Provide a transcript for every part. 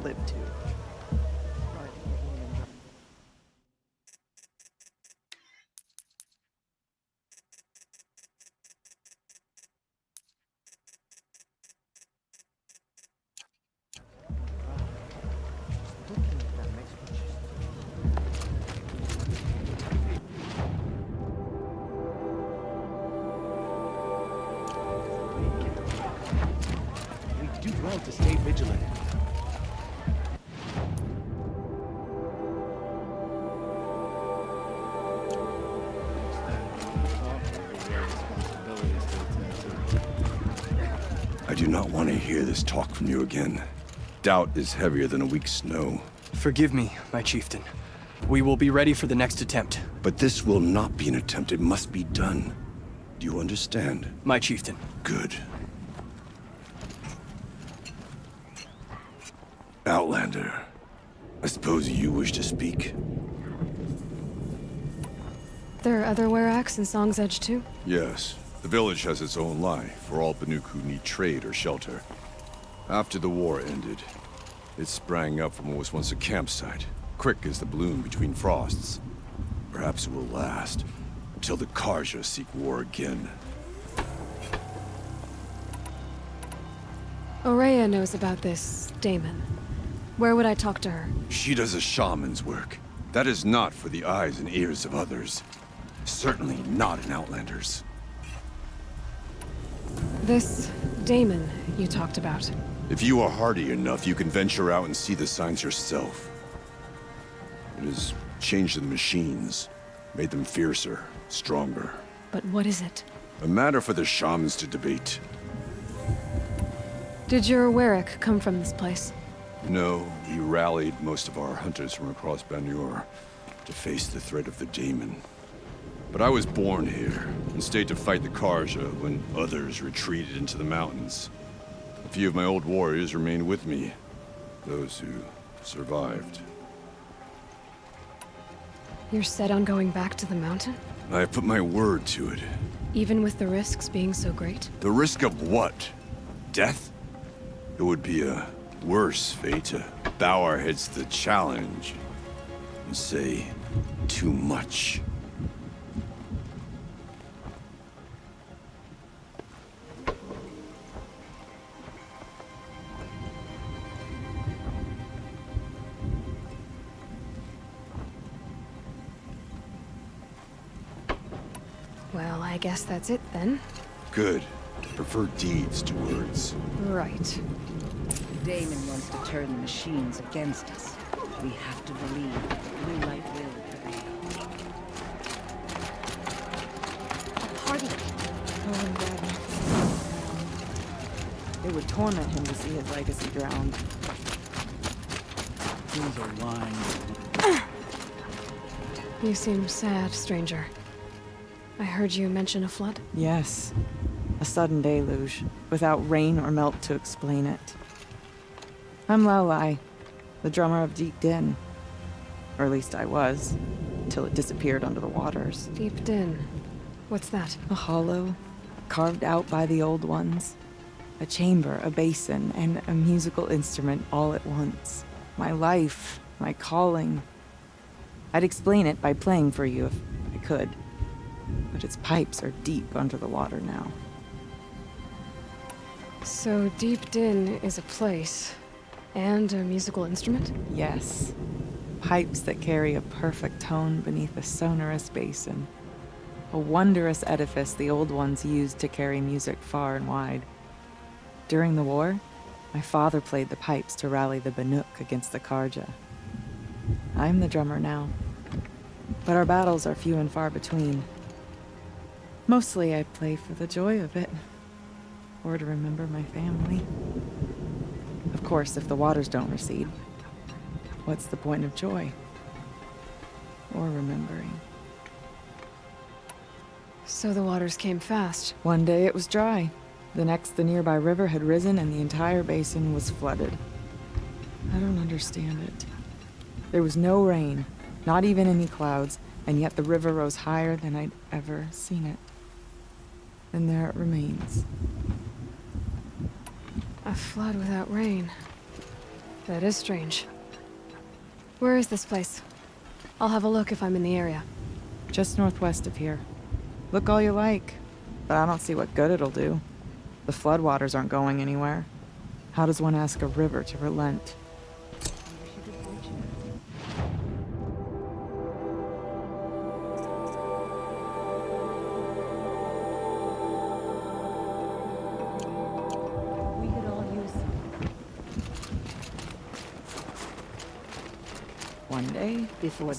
live to. We do well to stay vigilant. I do not want to hear this talk from you again. Doubt is heavier than a week's snow. Forgive me, my chieftain. We will be ready for the next attempt. But this will not be an attempt. It must be done. Do you understand? My chieftain. Good. Outlander, I suppose you wish to speak? There are other Weraks in Song's Edge too? Yes. The village has its own life for all Banuk who need trade or shelter. After the war ended, it sprang up from what was once a campsite, quick as the bloom between frosts. Perhaps it will last until the Karja seek war again. Aurea knows about this Damon. Where would I talk to her? She does a shaman's work. That is not for the eyes and ears of others. Certainly not an Outlander's. This Damon you talked about. If you are hardy enough, you can venture out and see the signs yourself. It has changed the machines, made them fiercer, stronger. But what is it? A matter for the shamans to debate. Did your Werak come from this place? No, we rallied most of our hunters from across Banur to face the threat of the Daemon. But I was born here, and stayed to fight the Karja when others retreated into the mountains. A few of my old warriors remained with me, those who survived. You're set on going back to the mountain? I have put my word to it. Even with the risks being so great? The risk of what? Death? It would be a worse fate to bow our heads to the challenge and say too much. Well, I guess that's it then. Good. I prefer deeds to words. Right. Damon wants to turn the machines against us. We have to believe that blue light will prevail. A party. It would torment him to see his legacy drowned. Things are lying. You seem sad, stranger. I heard you mention a flood? Yes. A sudden deluge, without rain or melt to explain it. I'm Lalai, the drummer of Deep Din. Or at least I was, till it disappeared under the waters. Deep Din. What's that? A hollow, carved out by the old ones. A chamber, a basin, and a musical instrument all at once. My life, my calling. I'd explain it by playing for you if I could. But its pipes are deep under the water now. So Deep Din is a place, and a musical instrument? Yes. Pipes that carry a perfect tone beneath a sonorous basin. A wondrous edifice the old ones used to carry music far and wide. During the war, my father played the pipes to rally the Banuk against the Karja. I'm the drummer now, but our battles are few and far between. Mostly I play for the joy of it, or to remember my family. Of course, if the waters don't recede, what's the point of joy? Or remembering? So the waters came fast. One day it was dry. The next, the nearby river had risen and the entire basin was flooded. I don't understand it. There was no rain, not even any clouds, and yet the river rose higher than I'd ever seen it. And there it remains. A flood without rain. That is strange. Where is this place? I'll have a look if I'm in the area. Just northwest of here. Look all you like, but I don't see what good it'll do. The floodwaters aren't going anywhere. How does one ask a river to relent? We could all use some. One day, Before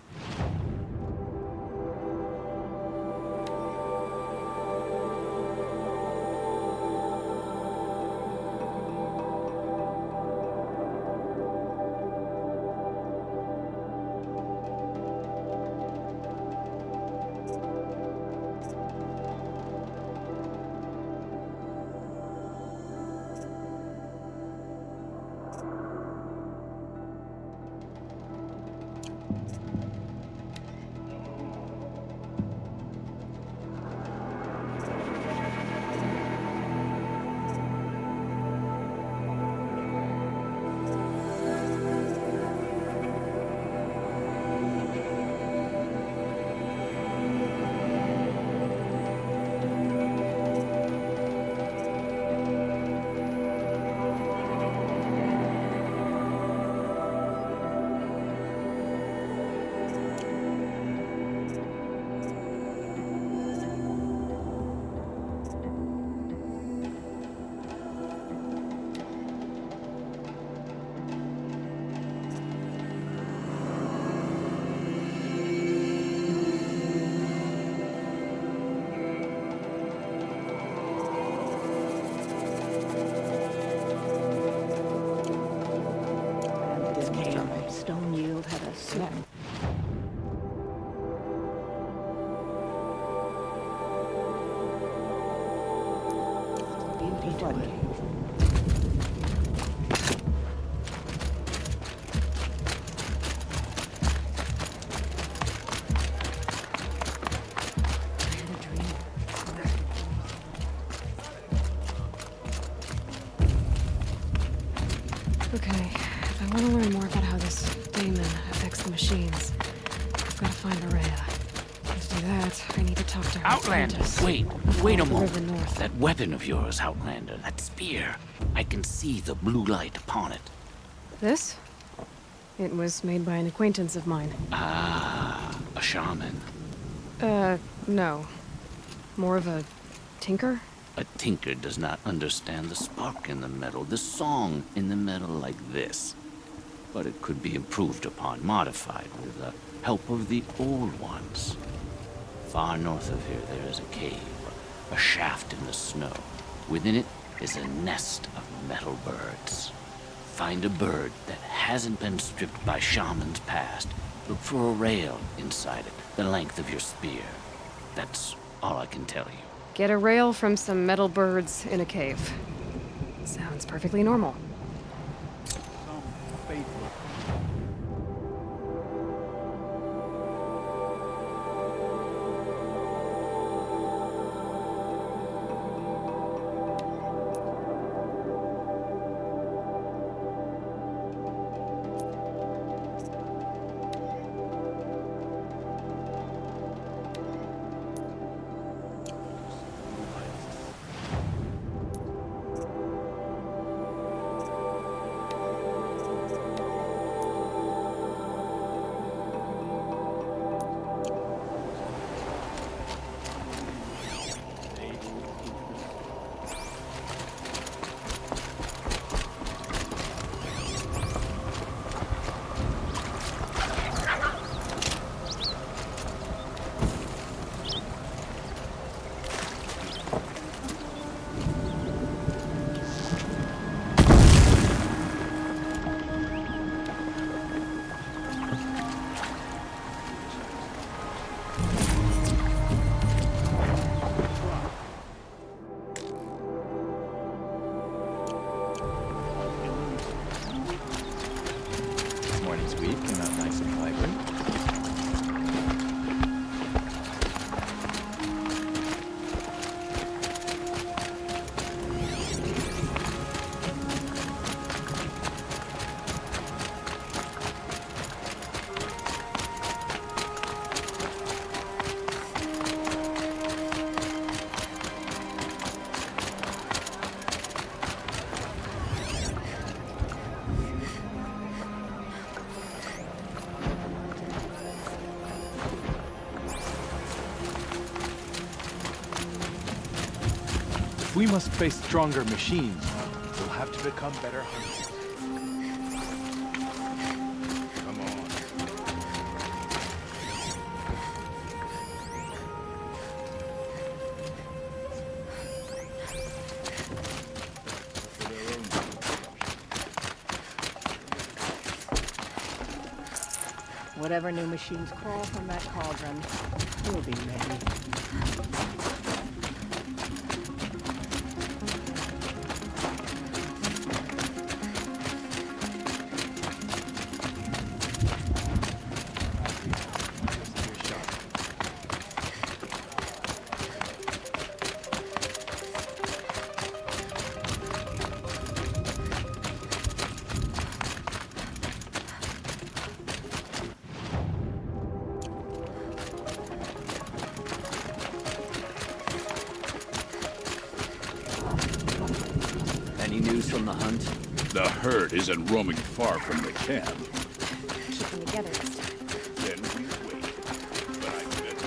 Stone Yield had a certain beauty to it. I had a dream. Okay, if I want to learn more about how this daemon affects the machines, I've got to find Araya. To do that, I need to talk to her Outlander! apprentice. Wait a The river moment. north. That weapon of yours, Outlander, that spear. I can see the blue light upon it. This? It was made by an acquaintance of mine. Ah, a shaman. No. More of a tinker? A tinker does not understand the spark in the metal, the song in the metal like this. But it could be improved upon, modified with the help of the old ones. Far north of here there is a cave, a shaft in the snow. Within it is a nest of metal birds. Find a bird that hasn't been stripped by shamans past. Look for a rail inside it, the length of your spear. That's all I can tell you. Get a rail from some metal birds in a cave. Sounds perfectly normal. Morning's week came out nice and vibrant. If we must face stronger machines, we'll have to become better hunters. Come on. Whatever new machines crawl from that cauldron, we'll be ready. Any news from the hunt? The herd isn't roaming far from the camp. Keeping together this time. Then we wait. But I bet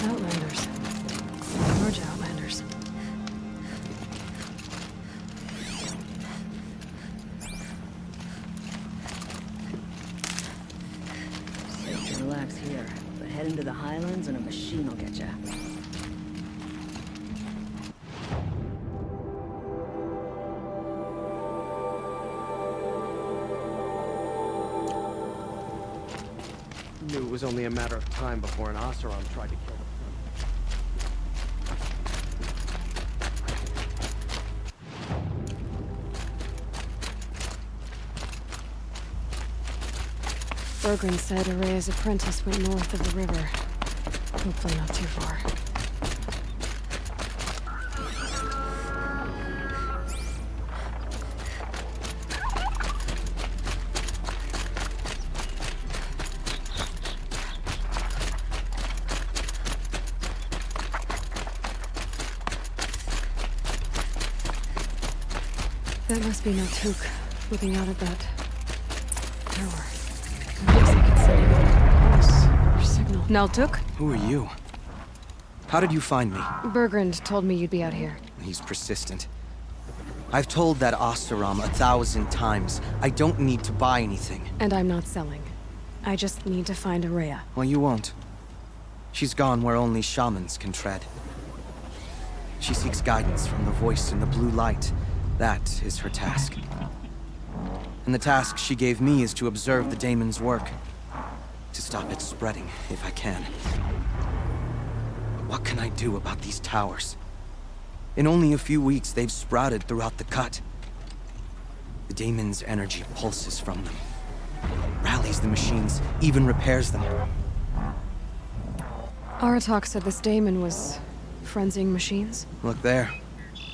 Outlanders. Large outlanders. Safe to relax here, but head into the highlands and a machine will get ya. Knew it was only a matter of time before an Oseram tried to kill them. Bergren said Araya's apprentice went north of the river. Hopefully not too far. That must be Naltuk, looking out at that tower. Looks like it's sending a pulse or signal. Naltuk? Who are you? How did you find me? Bergrand told me you'd be out here. He's persistent. I've told that Oseram 1,000 times. I don't need to buy anything. And I'm not selling. I just need to find Araya. Well, you won't. She's gone where only shamans can tread. She seeks guidance from the voice in the blue light. That is her task. And the task she gave me is to observe the daemon's work. To stop it spreading, if I can. But what can I do about these towers? In only a few weeks, they've sprouted throughout the cut. The daemon's energy pulses from them. Rallies the machines, even repairs them. Aratak said this daemon was frenzying machines. Look there.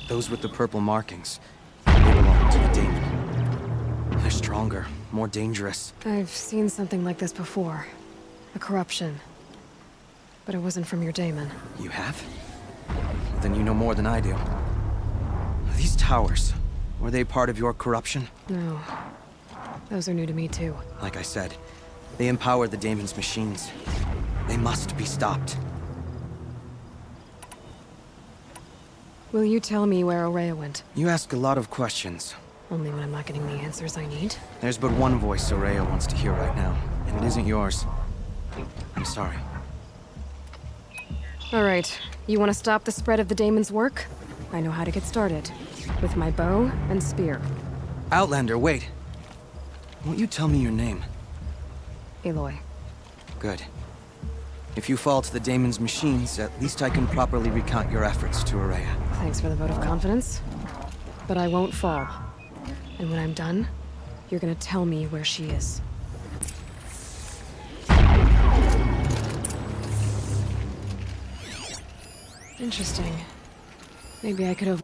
Those with the purple markings. They belong to the daemon. They're stronger, more dangerous. I've seen something like this before. A corruption. But it wasn't from your daemon. You have? Then you know more than I do. These towers, were they part of your corruption? No. Those are new to me too. Like I said, they empower the daemon's machines. They must be stopped. Will you tell me where Araya went? You ask a lot of questions. Only when I'm not getting the answers I need. There's but one voice Araya wants to hear right now, and it isn't yours. I'm sorry. Alright, you want to stop the spread of the daemon's work? I know how to get started. With my bow and spear. Outlander, wait. Won't you tell me your name? Aloy. Good. If you fall to the daemon's machines, at least I can properly recount your efforts to Araya. Thanks for the vote of confidence. But I won't fall. And when I'm done, you're gonna tell me where she is. Interesting. Maybe I could have...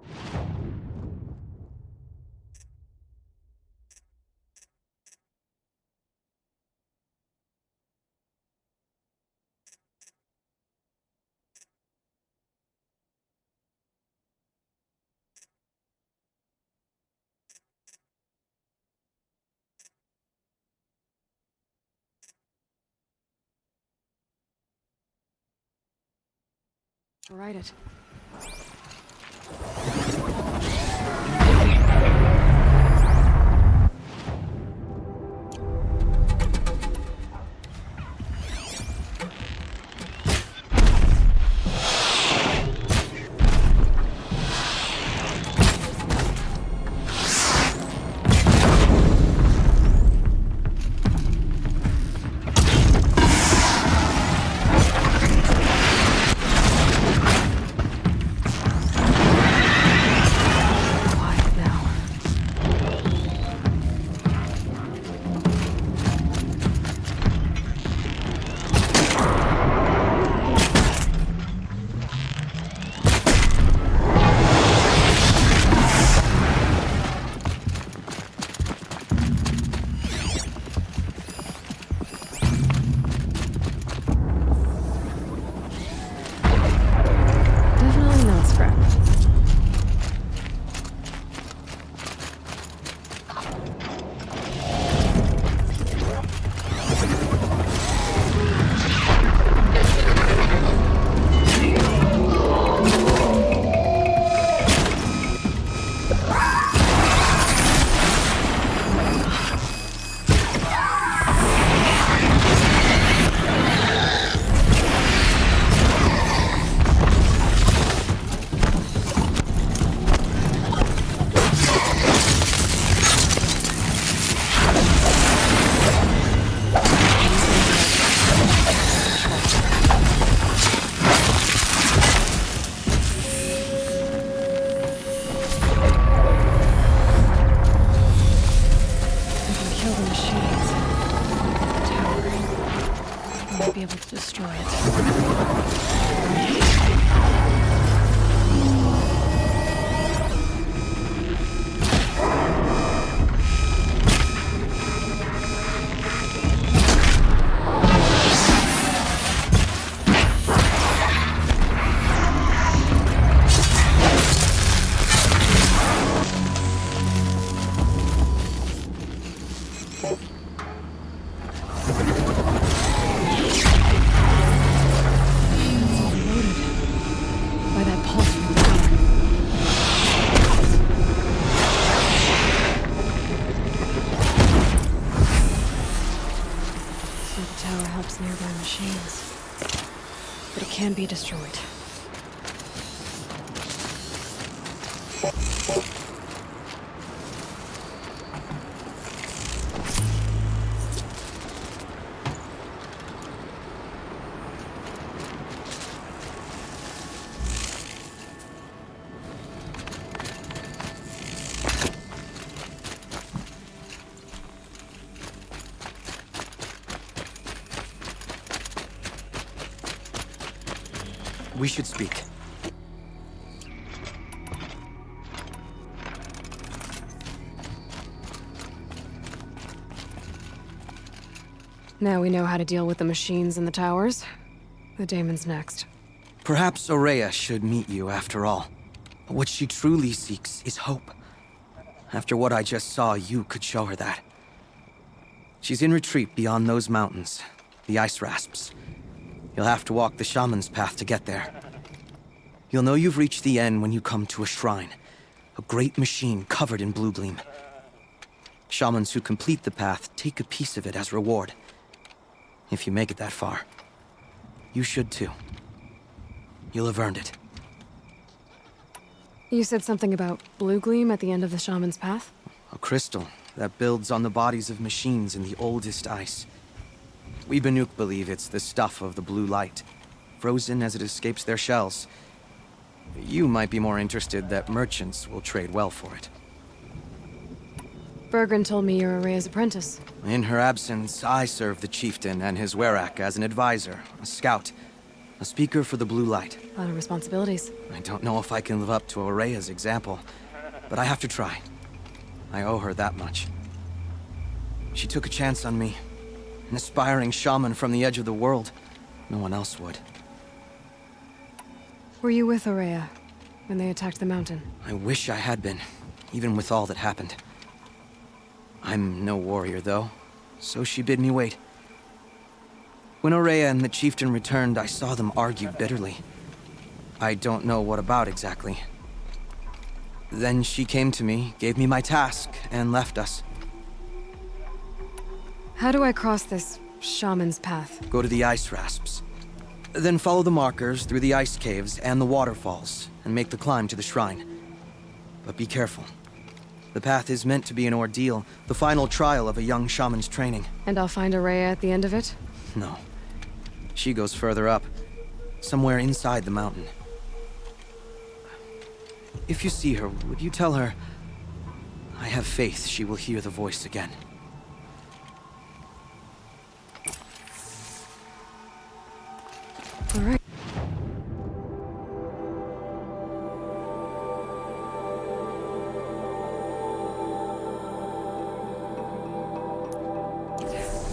Write it. Quiet now. Definitely not scrap. We can kill the machines. The tower. We might be able to destroy it. It's all loaded by that pulse from the tower. So the tower helps nearby machines, but it can be destroyed. We should speak. Now we know how to deal with the machines and the towers. The daemon's next. Perhaps Aurea should meet you after all. What she truly seeks is hope. After what I just saw, you could show her that. She's in retreat beyond those mountains, the ice rasps. You'll have to walk the shaman's path to get there. You'll know you've reached the end when you come to a shrine, a great machine covered in blue gleam. Shamans who complete the path take a piece of it as reward. If you make it that far, you should too. You'll have earned it. You said something about blue gleam at the end of the shaman's path? A crystal that builds on the bodies of machines in the oldest ice. We Banuk believe it's the stuff of the blue light, frozen as it escapes their shells. You might be more interested that merchants will trade well for it. Bergren told me you're Aurea's apprentice. In her absence, I serve the chieftain and his werak as an advisor, a scout, a speaker for the blue light. A lot of responsibilities. I don't know if I can live up to Aurea's example, but I have to try. I owe her that much. She took a chance on me. An aspiring shaman from the edge of the world. No one else would. Were you with Aurea when they attacked the mountain? I wish I had been, even with all that happened. I'm no warrior, though, so she bid me wait. When Aurea and the chieftain returned, I saw them argue bitterly. I don't know what about exactly. Then she came to me, gave me my task, and left us. How do I cross this shaman's path? Go to the ice rasps. Then follow the markers through the ice caves and the waterfalls, and make the climb to the shrine. But be careful. The path is meant to be an ordeal, the final trial of a young shaman's training. And I'll find Araya at the end of it? No. She goes further up, somewhere inside the mountain. If you see her, would you tell her, I have faith she will hear the voice again. All right.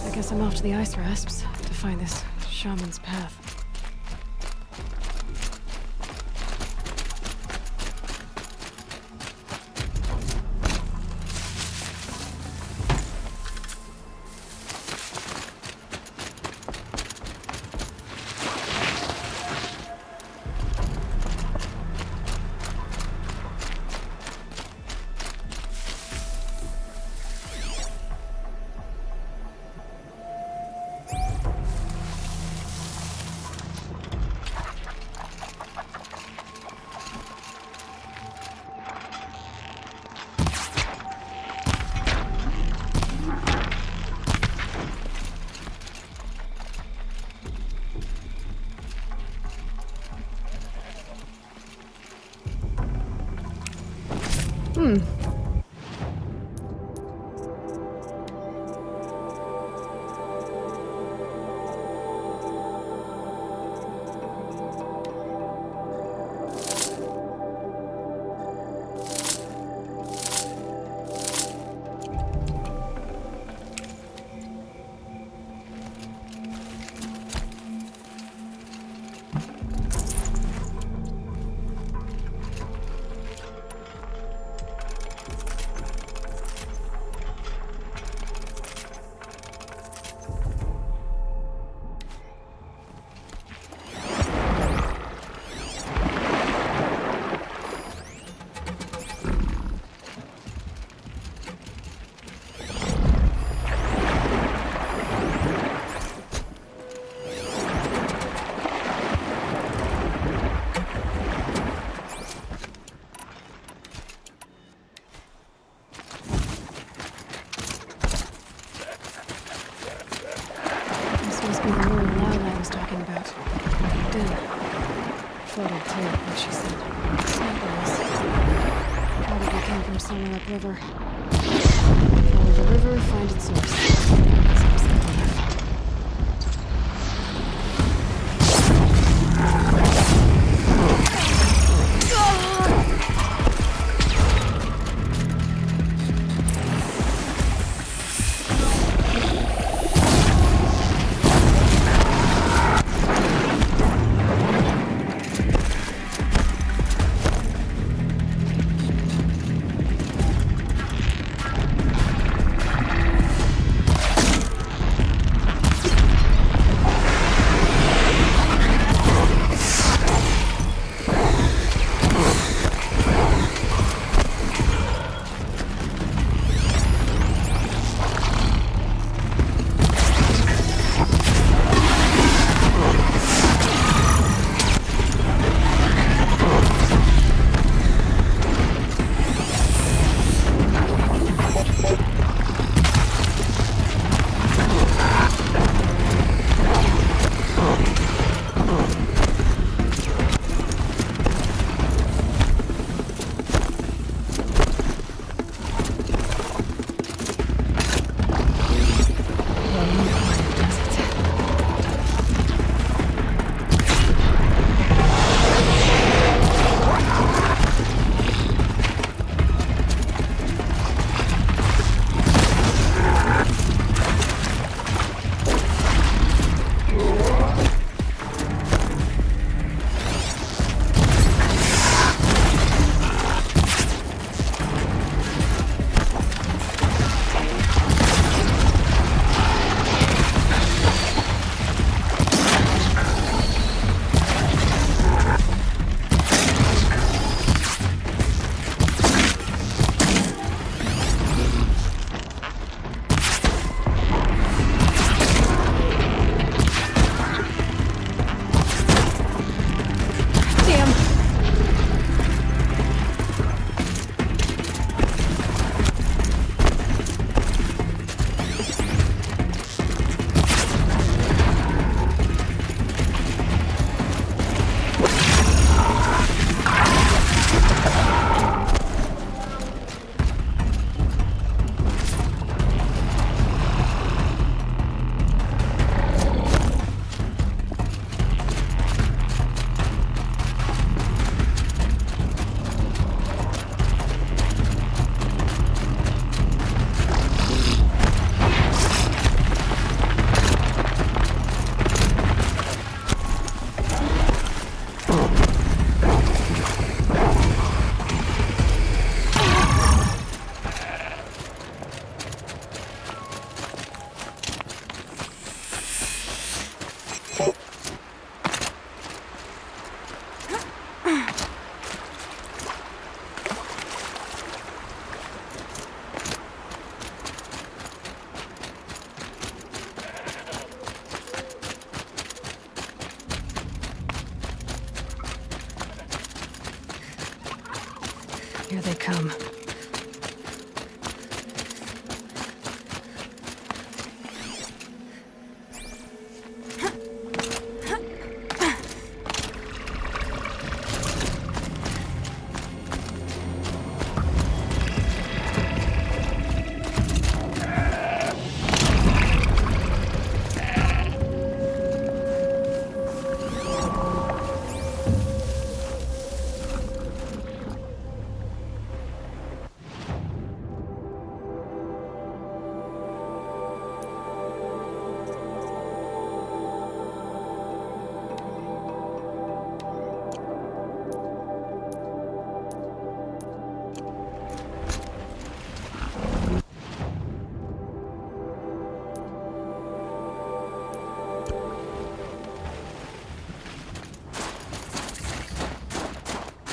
I guess I'm off to the ice rasps to find this shaman's path. This must be the rural Lila I was talking about. Din. Floated too, what she said. Samples. Probably came from somewhere upriver. Follow the river, find its source. Seems simple enough. Here they come.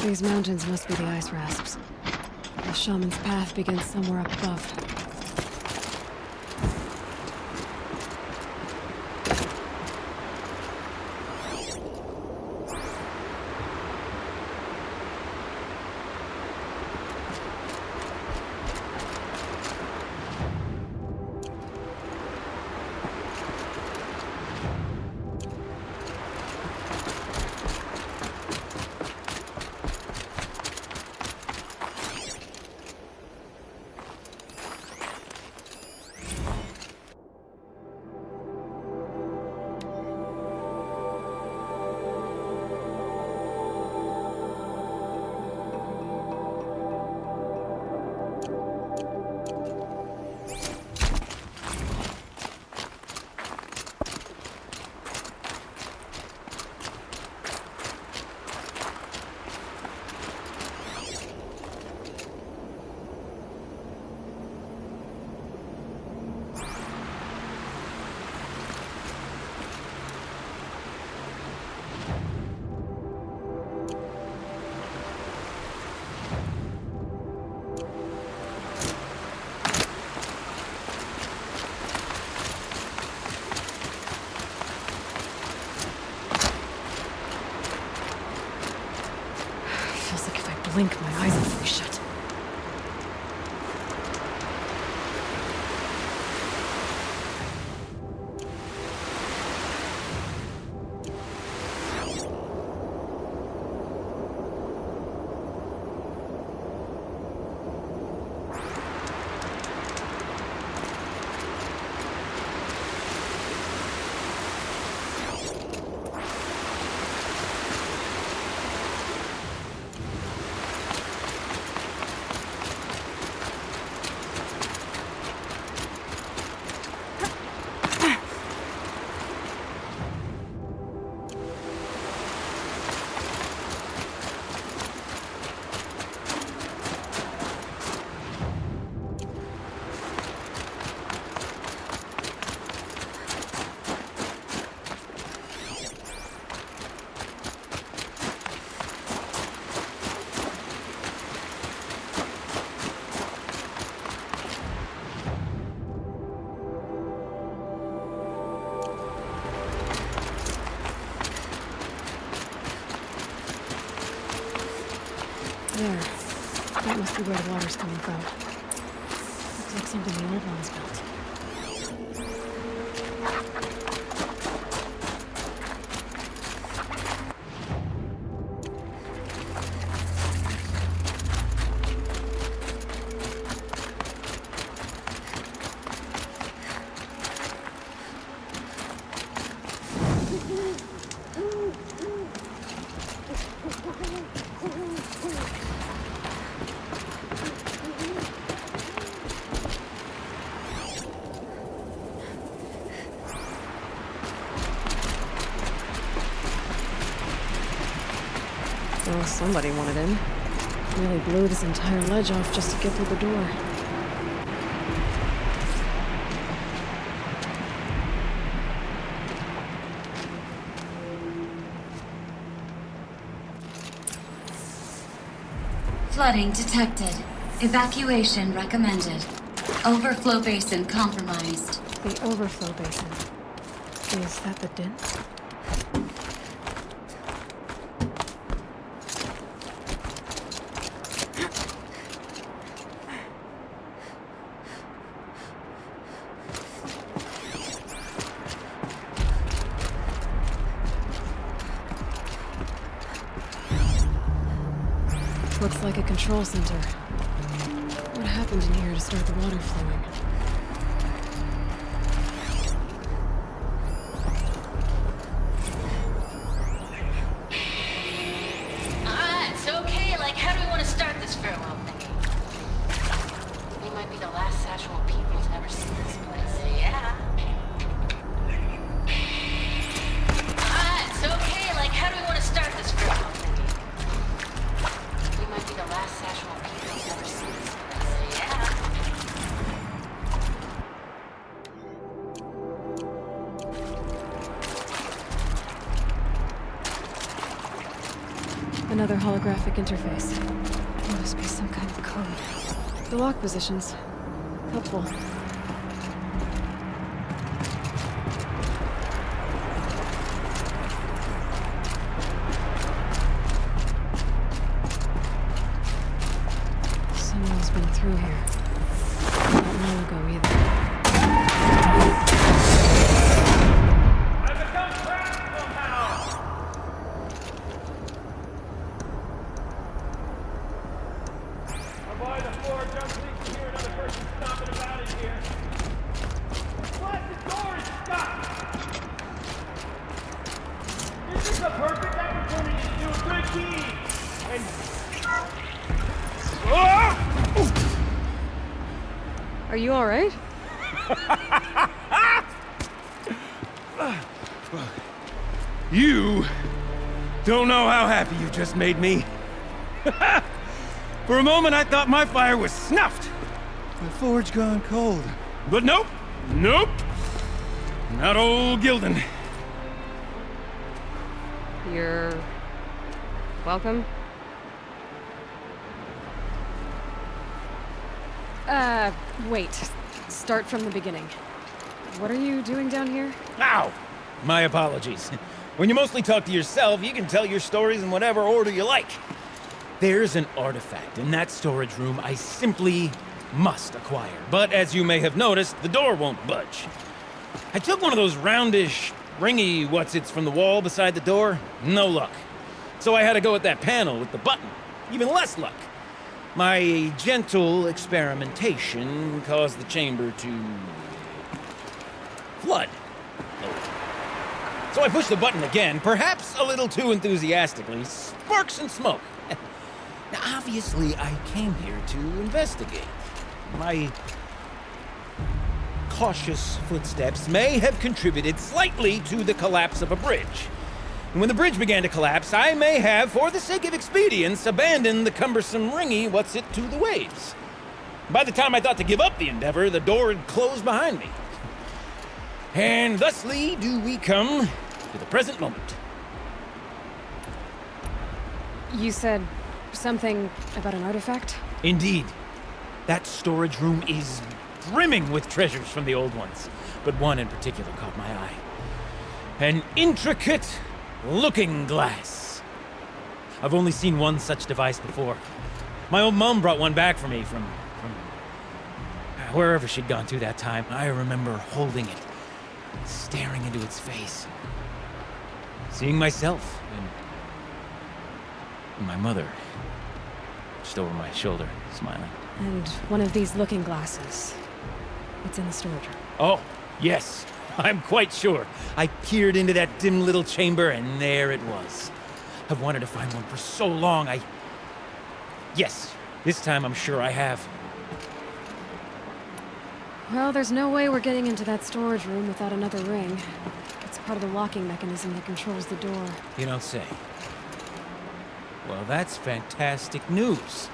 These mountains must be the ice rasps. The shaman's path begins somewhere up above. Blink, my eyes will fully shut. There. That must be where the water's coming from. Looks like something the old ones built. Well, somebody wanted in. Really blew this entire ledge off just to get through the door. Flooding detected. Evacuation recommended. Overflow basin compromised. The overflow basin. Is that the den? Looks like a control center. What happened in here to start the water flowing? It's okay. Like, how do we want to start this farewell thing? We might be the last Satchel people who's never seen this place. Yeah. It's okay. Like, how do we want to start this farewell thing? We might be the last Satchel people who's never seen this place. Yeah. Another holographic interface. There must be some kind of code. The lock positions. Helpful. Someone's been through here. Not long ago either. Are you alright? You don't know how happy you just made me. For a moment, I thought my fire was snuffed. My forge gone cold. But nope, nope. Not old Gildan. You're... welcome? Wait. Start from the beginning. What are you doing down here? Ow! My apologies. When you mostly talk to yourself, you can tell your stories in whatever order you like. There's an artifact in that storage room I simply must acquire. But as you may have noticed, the door won't budge. I took one of those roundish, ringy what's-its from the wall beside the door. No luck. So I had to go with that panel with the button. Even less luck. My gentle experimentation caused the chamber to... flood. So I pushed the button again, perhaps a little too enthusiastically. Sparks and smoke. Now, obviously, I came here to investigate. My cautious footsteps may have contributed slightly to the collapse of a bridge. And when the bridge began to collapse, I may have, for the sake of expedience, abandoned the cumbersome ringy what's-it to the waves. By the time I thought to give up the endeavor, the door had closed behind me. And thusly do we come to the present moment. You said something about an artifact? Indeed. That storage room is brimming with treasures from the old ones, but one in particular caught my eye. An intricate looking glass. I've only seen one such device before. My old mom brought one back for me from wherever she'd gone to that time. I remember holding it, staring into its face, seeing myself and my mother just over my shoulder, smiling. And one of these looking glasses. It's in the storage room. Oh, yes. I'm quite sure. I peered into that dim little chamber, and there it was. I've wanted to find one for so long, Yes, this time I'm sure I have. Well, there's no way we're getting into that storage room without another ring. It's part of the locking mechanism that controls the door. You don't say. Well, that's fantastic news.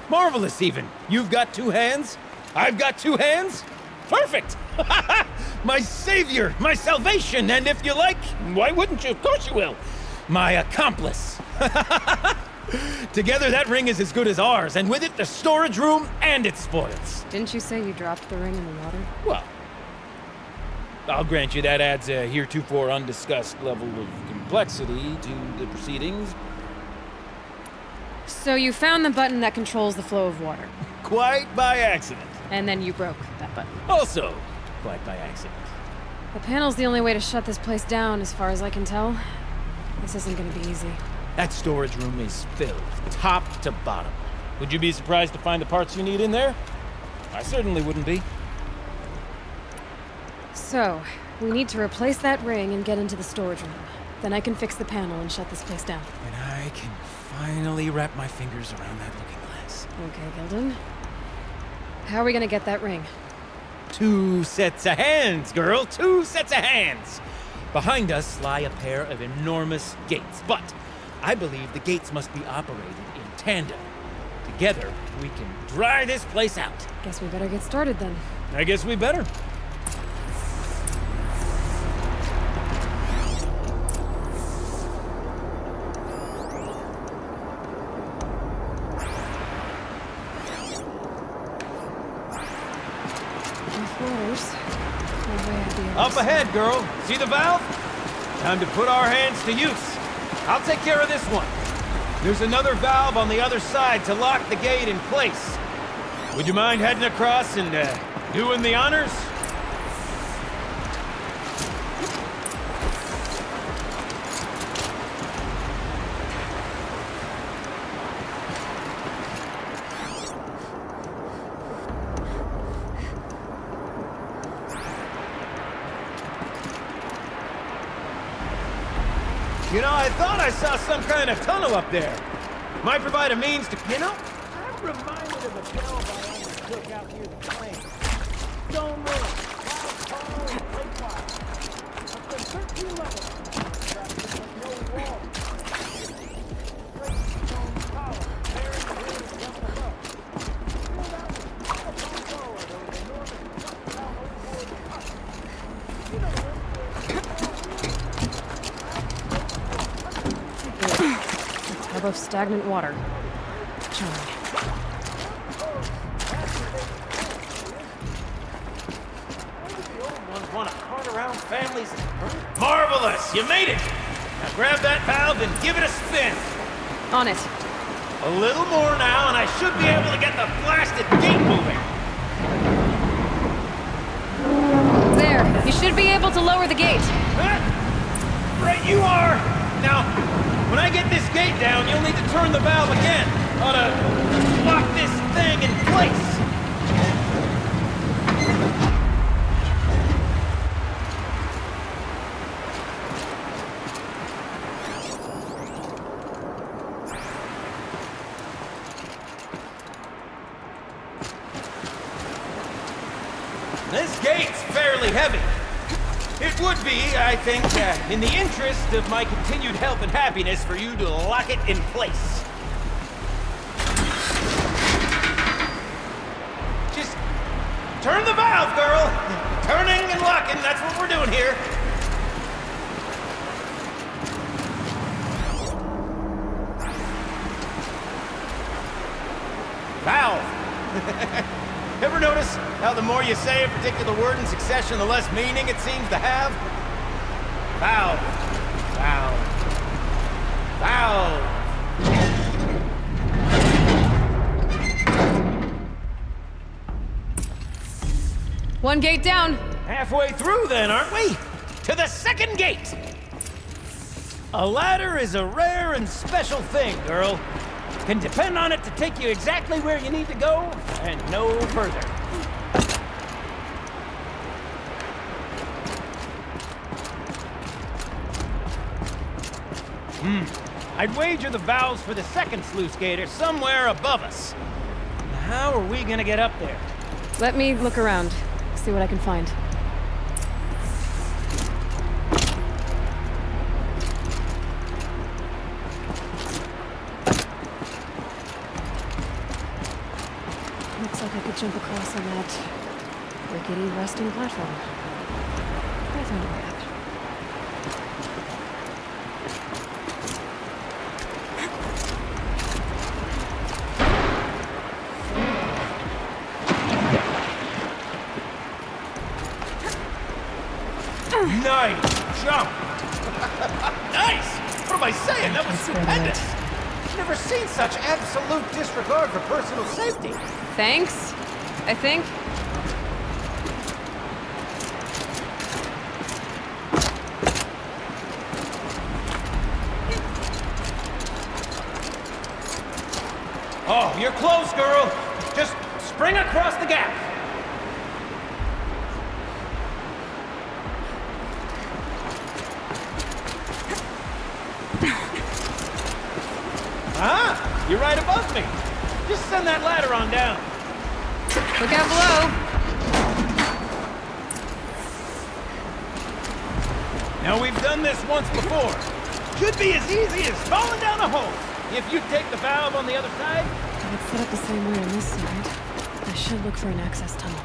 Marvelous, even. You've got two hands. I've got two hands. Perfect! My savior, my salvation, and if you like, why wouldn't you? Of course you will. My accomplice. Together, that ring is as good as ours, and with it, the storage room and its spoils. Didn't you say you dropped the ring in the water? Well, I'll grant you that adds a heretofore undiscussed level of complexity to the proceedings. So you found the button that controls the flow of water. Quite by accident. And then you broke that button. Also, quite by accident. The panel's the only way to shut this place down, as far as I can tell. This isn't gonna be easy. That storage room is filled, top to bottom. Would you be surprised to find the parts you need in there? I certainly wouldn't be. So, we need to replace that ring and get into the storage room. Then I can fix the panel and shut this place down. And I can finally wrap my fingers around that looking glass. Okay, Gilden. How are we gonna get that ring? 2 sets of hands, girl! 2 sets of hands! Behind us lie a pair of enormous gates, but I believe the gates must be operated in tandem. Together, we can dry this place out. Guess we better get started then. I guess we better. Up ahead, girl. See the valve? Time to put our hands to use. I'll take care of this one. There's another valve on the other side to lock the gate in place. Would you mind heading across and, doing the honors? You know, I thought I saw some kind of tunnel up there. Might provide a means to... You know, I'm reminded of a delve I undertook out near the plain. Stone ruins, wild tall and clay fire. I've been 13 levels. There's no wall. Great stone column, bearing the hill just above. Filled out with telephone forward over the enormous truck down overboard the hut. You know, Tub of stagnant water. Charm. Want to cart around families? Marvelous! You made it! Now grab that valve and give it a spin. On it. A little more now, and I should be able to get the blasted gate moving. There. You should be able to lower the gate. Huh? Right you are! Now, when I get this gate down, you'll need to turn the valve again. Ought to lock this thing in place. This gate's fairly heavy. It would be, I think, in the interest of my continued health and happiness for you to lock it in place. Just turn the valve, girl! Turning and locking, that's what we're doing here. Valve! Ever notice how the more you say a particular word in succession, the less meaning it seems to have? Valve. Valve. Valve. One gate down. Halfway through then, aren't we? To the second gate! A ladder is a rare and special thing, girl. Can depend on it to take you exactly where you need to go, and no further. I'd wager the valves for the second sluice gate are somewhere above us. How are we gonna get up there? Let me look around. See what I can find. Looks like I could jump across on that rickety resting platform. I found a way up. Nice jump! Nice! What am I saying? That was stupendous! Never seen such absolute disregard for personal safety. Thanks, I think. You're close, girl. Just spring across the gap. Ah, you're right above me. Just send that ladder on down. Look out below. Now, we've done this once before. Should be as easy as falling down a hole. If you take the valve on the other side... If it's set up the same way on this side, I should look for an access tunnel.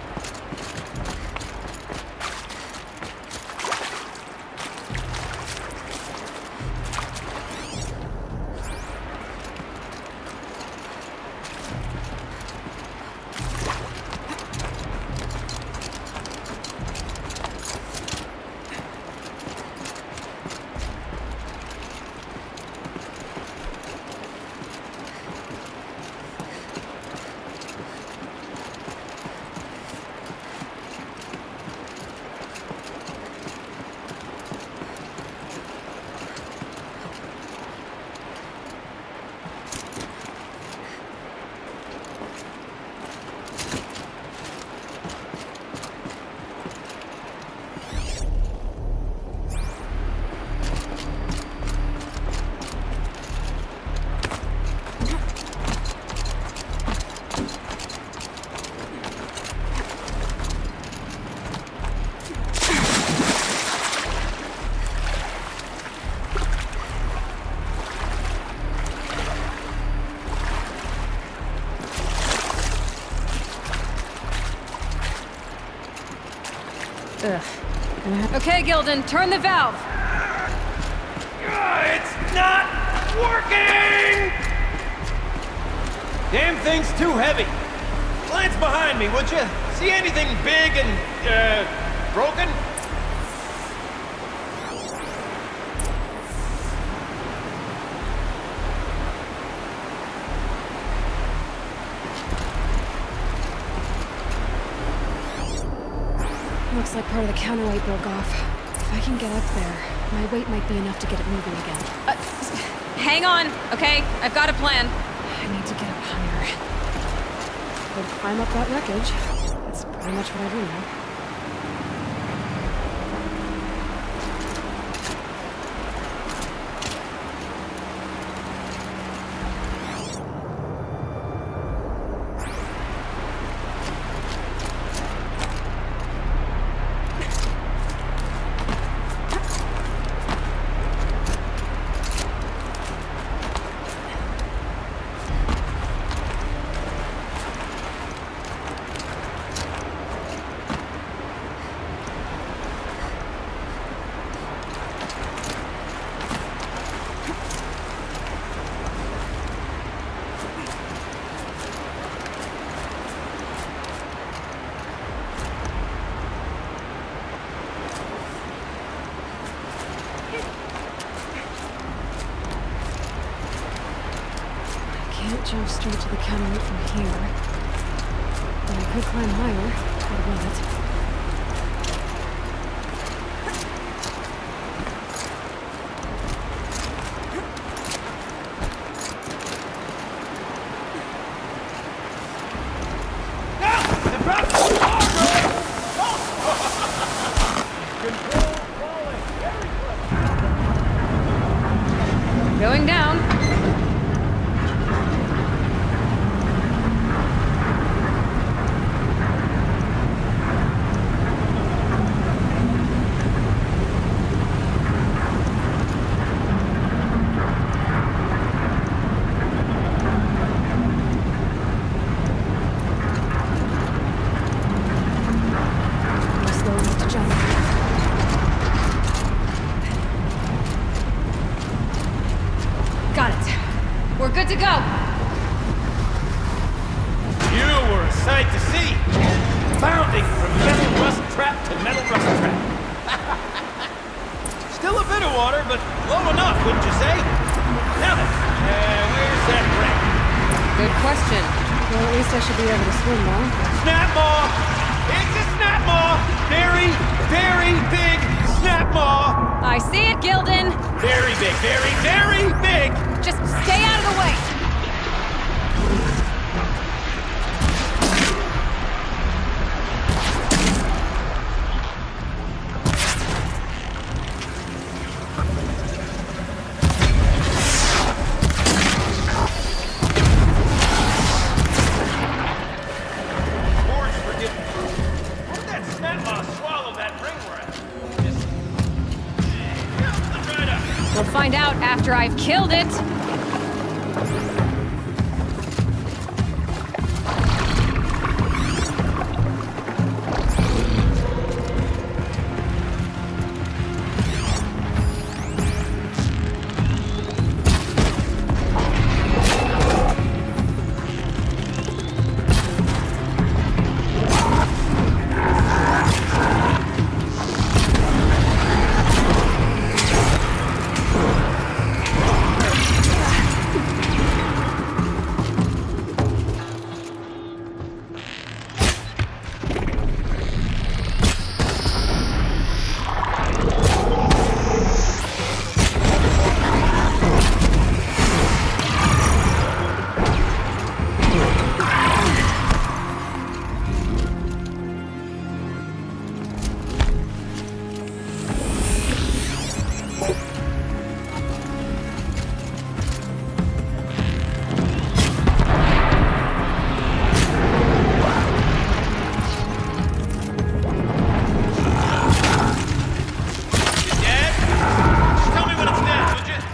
Okay, Gilden, turn the valve. It's not working! Damn thing's too heavy. Glance behind me, would you? See anything big and, broken? Looks like part of the counterweight broke off. If I can get up there, my weight might be enough to get it moving again. Hang on, okay? I've got a plan. I need to get up higher. Could climb up that wreckage. That's pretty much what I do now. Can't jump straight to the counterweight from here. But I could climb higher. What about it? Going down. Got it. We're good to go. You were a sight to see. Bounding from metal rust trap to metal rust trap. Still a bit of water, but low enough, wouldn't you say? Now then, where's that ring? Good question. Well, at least I should be able to swim now. Snap maw! It's a snap maw! Very, very big snap maw! I see it, Gilden. Very big, very, very big! Just stay out of the way. You'll find out after I've killed it!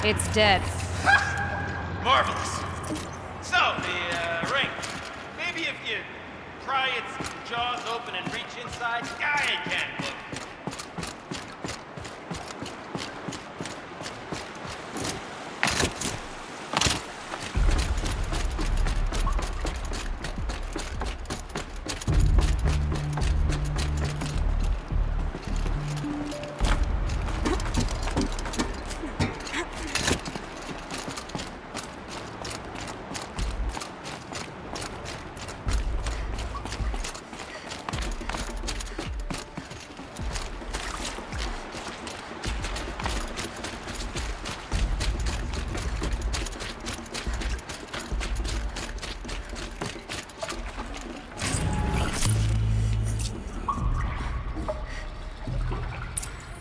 It's dead. Marvelous. So, the ring. Maybe if you pry its jaws open and reach inside, I can't look.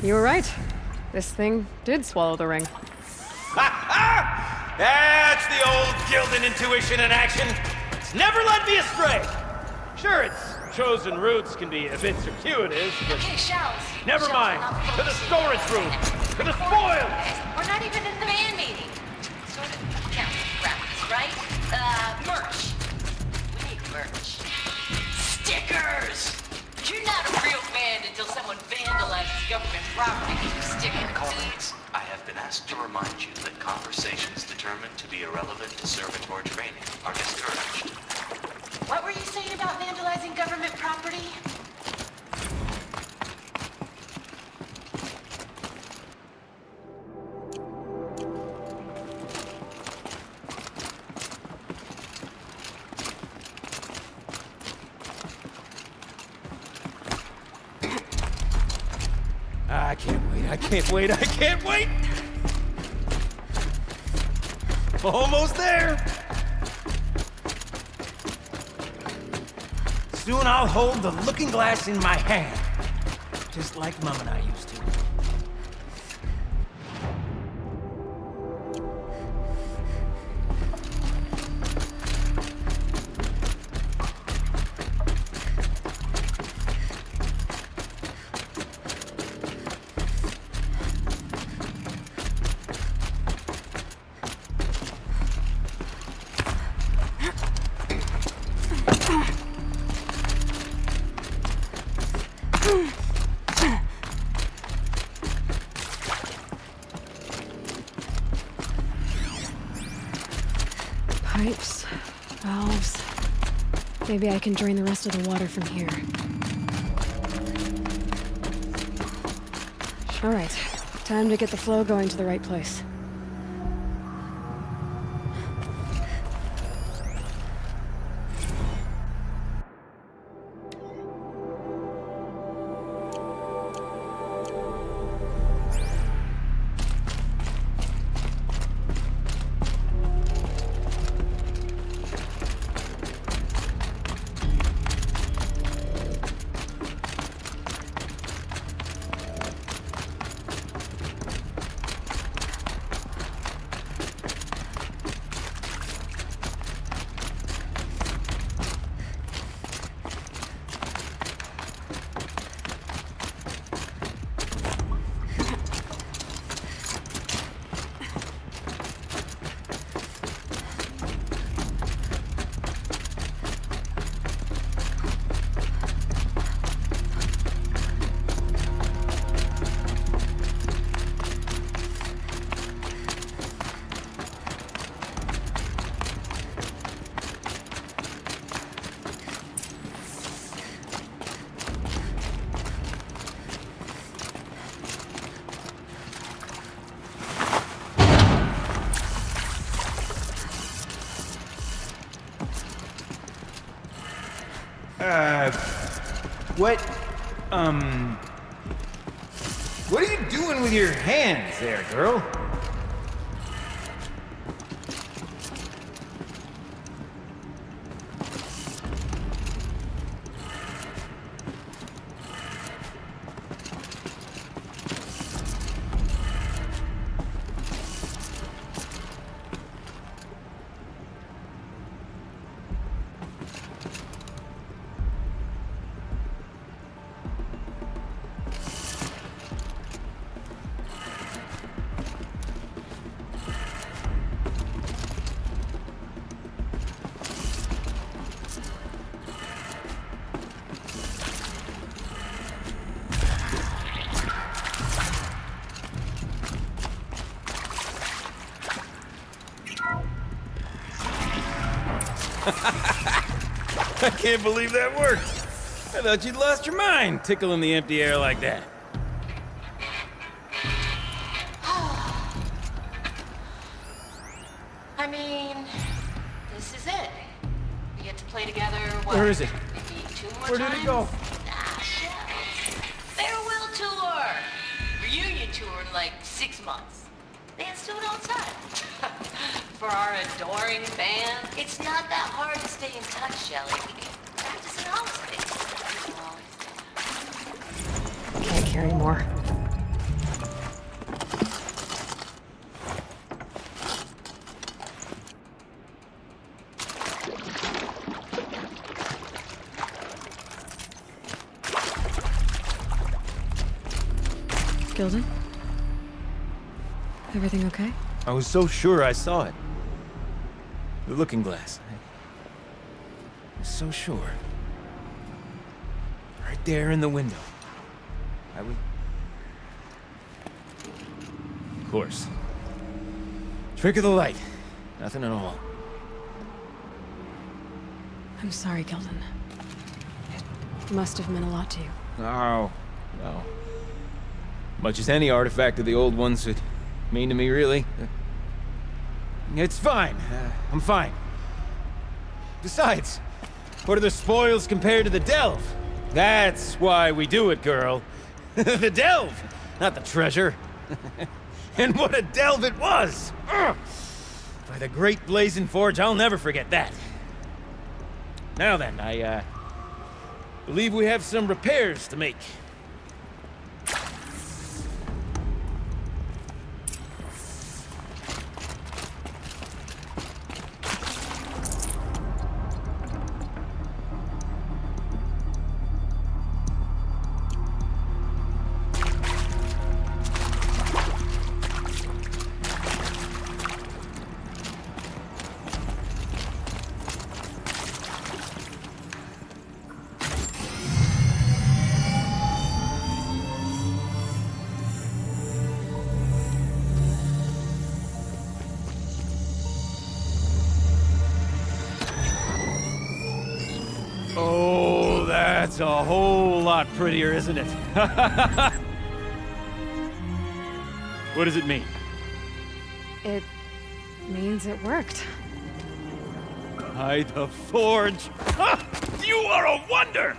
You were right. This thing did swallow the ring. That's the old Gildan intuition in action. It's never led me astray. Sure, its chosen routes can be a bit circuitous, but Okay, Shells. never mind. To the storage room. To the spoils. We're not even in the band meeting. Sort of counts as practice, right? Merch. We need merch. Stickers! You're not a real band until someone vandalizes government property with your sticker. Colleagues, I have been asked to remind you that conversations determined to be irrelevant to servitor training are discouraged. What were you saying about vandalizing government property? I can't wait, I can't wait, I can't wait! Almost there! Soon I'll hold the looking glass in my hand, just like Mom and I used to. Pipes, valves. Maybe I can drain the rest of the water from here. All right, time to get the flow going to the right place. What, what are you doing with your hands there, girl? I can't believe that worked. I thought you'd lost your mind, tickling the empty air like that. I mean, this is it. We get to play together, what? Where is it? Maybe 2 more Where times? did it go? Ah, shells. Farewell tour! Reunion tour in like 6 months. Let's do it all the time. For our adoring band, it's not that hard to stay in touch, Shelley. We can practice in all space. Can't carry more. Gilden? Everything okay? I was so sure I saw it. The looking glass. I was so sure. Right there in the window. I would... Of course. Trick of the light. Nothing at all. I'm sorry, Gilden. It must have meant a lot to you. No. No. Much as any artifact of the old ones would mean to me, really. It's fine. I'm fine. Besides, what are the spoils compared to the delve? That's why we do it, girl. The delve, not the treasure. And what a delve it was! Ugh. By the great blazing forge, I'll never forget that. Now then, I believe we have some repairs to make. Oh, that's a whole lot prettier, isn't it? What does it mean? It means it worked. By the forge! Ha! You are a wonder!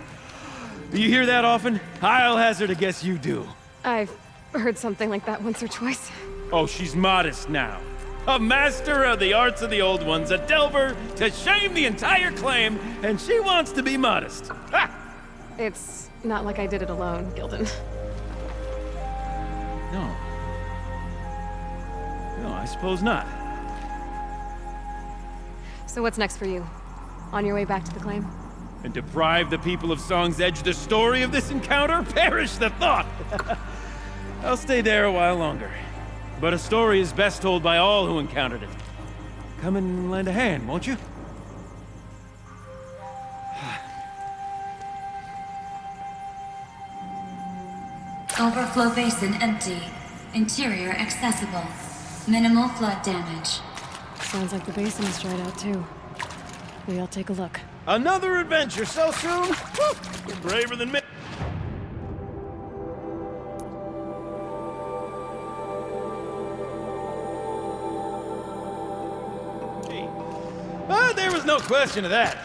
Do you hear that often? I'll hazard a guess you do. I've heard something like that once or twice. Oh, she's modest now. A master of the arts of the old ones, a delver to shame the entire claim, and she wants to be modest. Ha! It's not like I did it alone, Gilden. No. No, I suppose not. So what's next for you? On your way back to the claim? And deprive the people of Song's Edge the story of this encounter? Perish the thought! I'll stay there a while longer. But a story is best told by all who encountered it. Come and lend a hand, won't you? Overflow basin empty. Interior accessible. Minimal flood damage. Sounds like the basin is dried out too. Maybe I'll take a look. Another adventure so soon? Woo! You're braver than me. Hey. There was no question of that.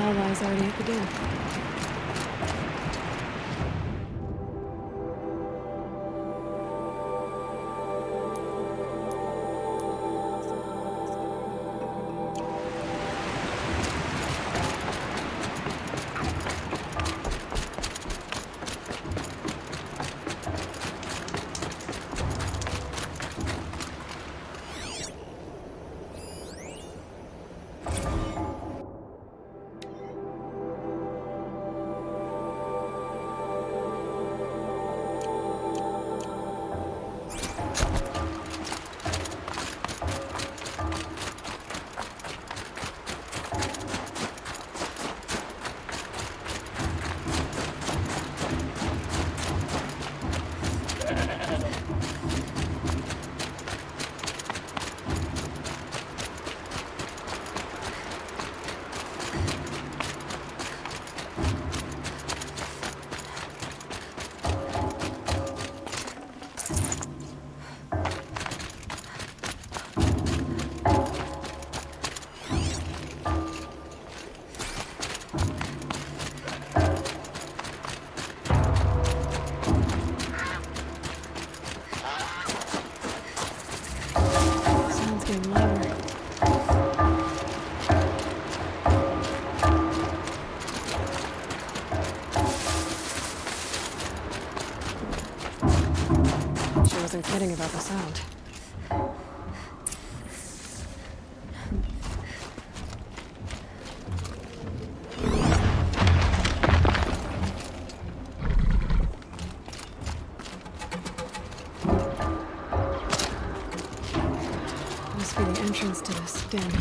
allies already at the game. Sounds getting louder. She wasn't kidding about the sound. Must be the entrance to this den.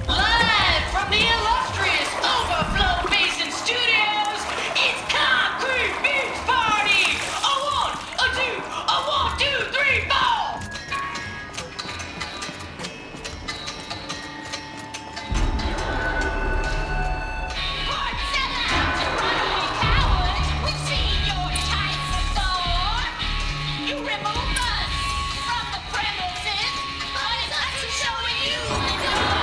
Live from the illustrious Overflow Basin Studios, it's Concrete Beach Party! A one, a two, a 1, 2, 3, 4! Part 7 out to runaway cowards! We've seen your type before! You remove us from the premises, but it's us who's showing you the door!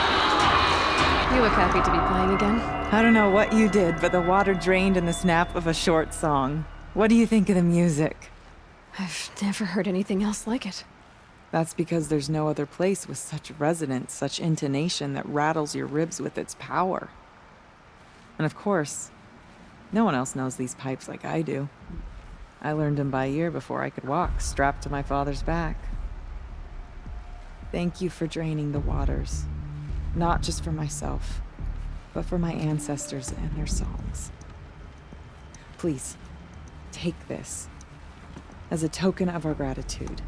You look happy to be playing again. I don't know what you did, but the water drained in the snap of a short song. What do you think of the music? I've never heard anything else like it. That's because there's no other place with such resonance, such intonation that rattles your ribs with its power. And of course, no one else knows these pipes like I do. I learned them by ear before I could walk, strapped to my father's back. Thank you for draining the waters. Not just for myself, but for my ancestors and their songs. Please, take this as a token of our gratitude.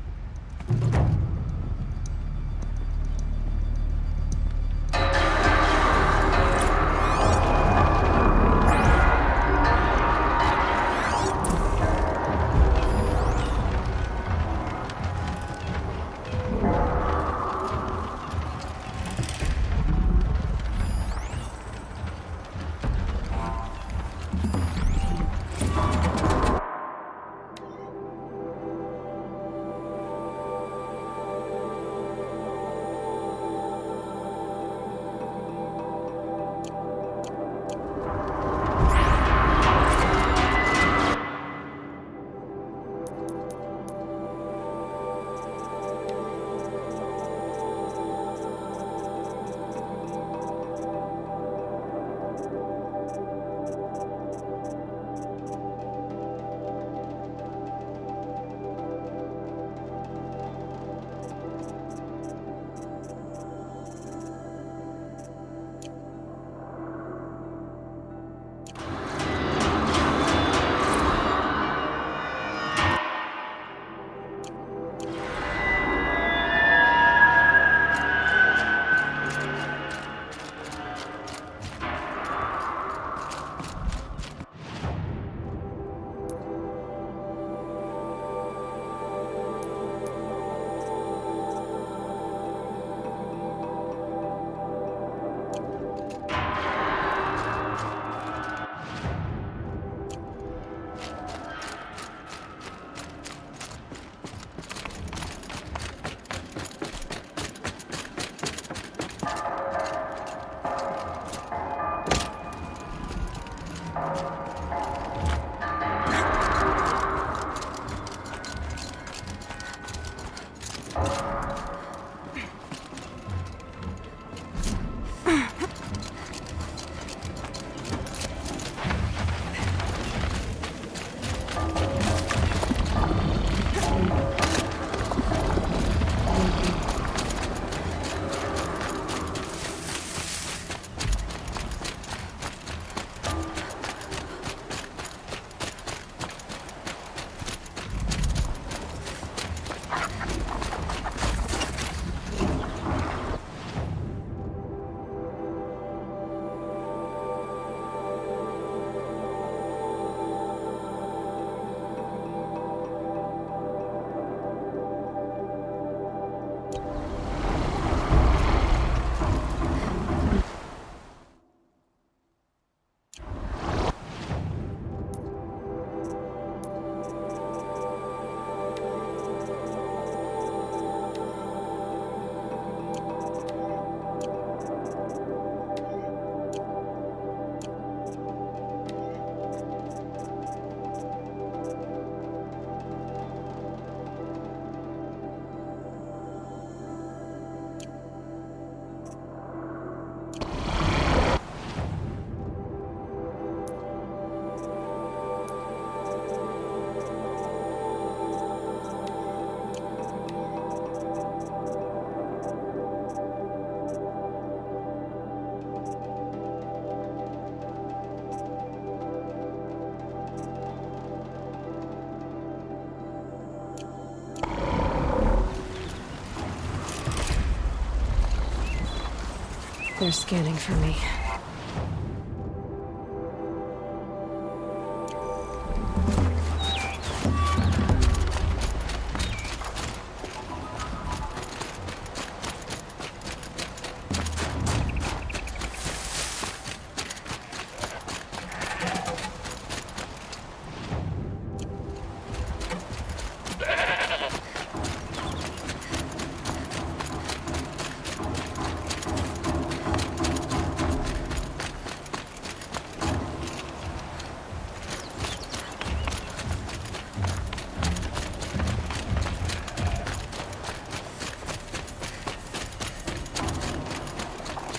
They're scanning for me.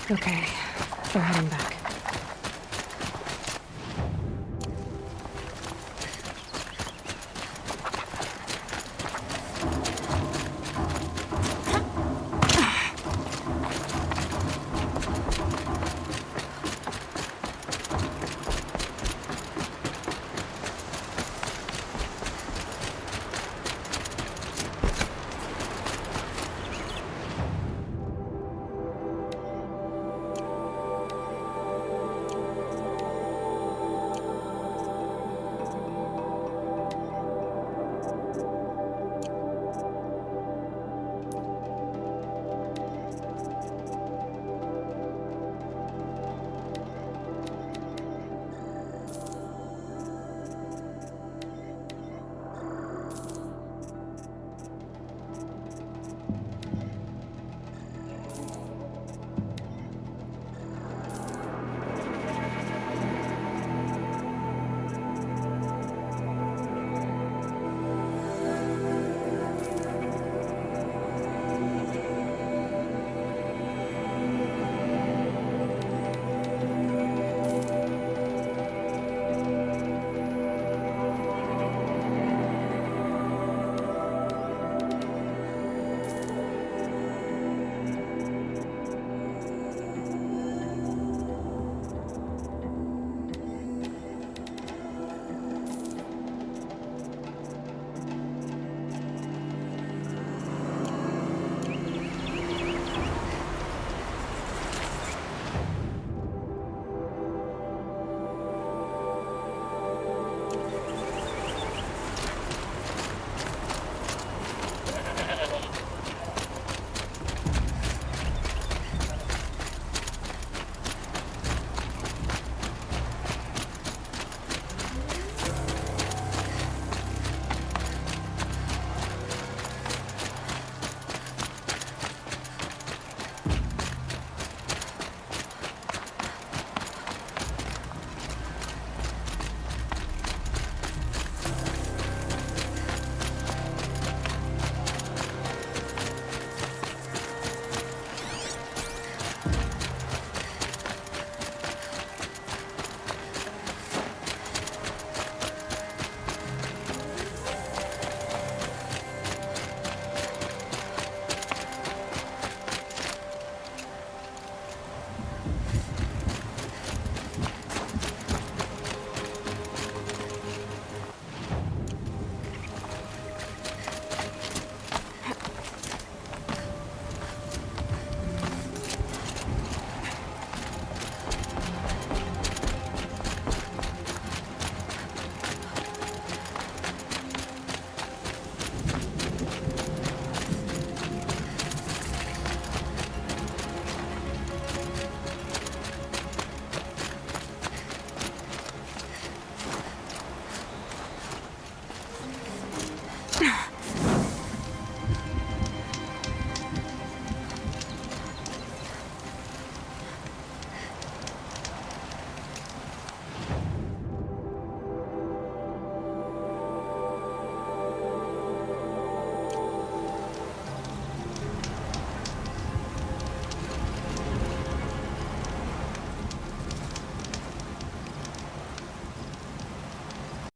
Okay, they're heading back.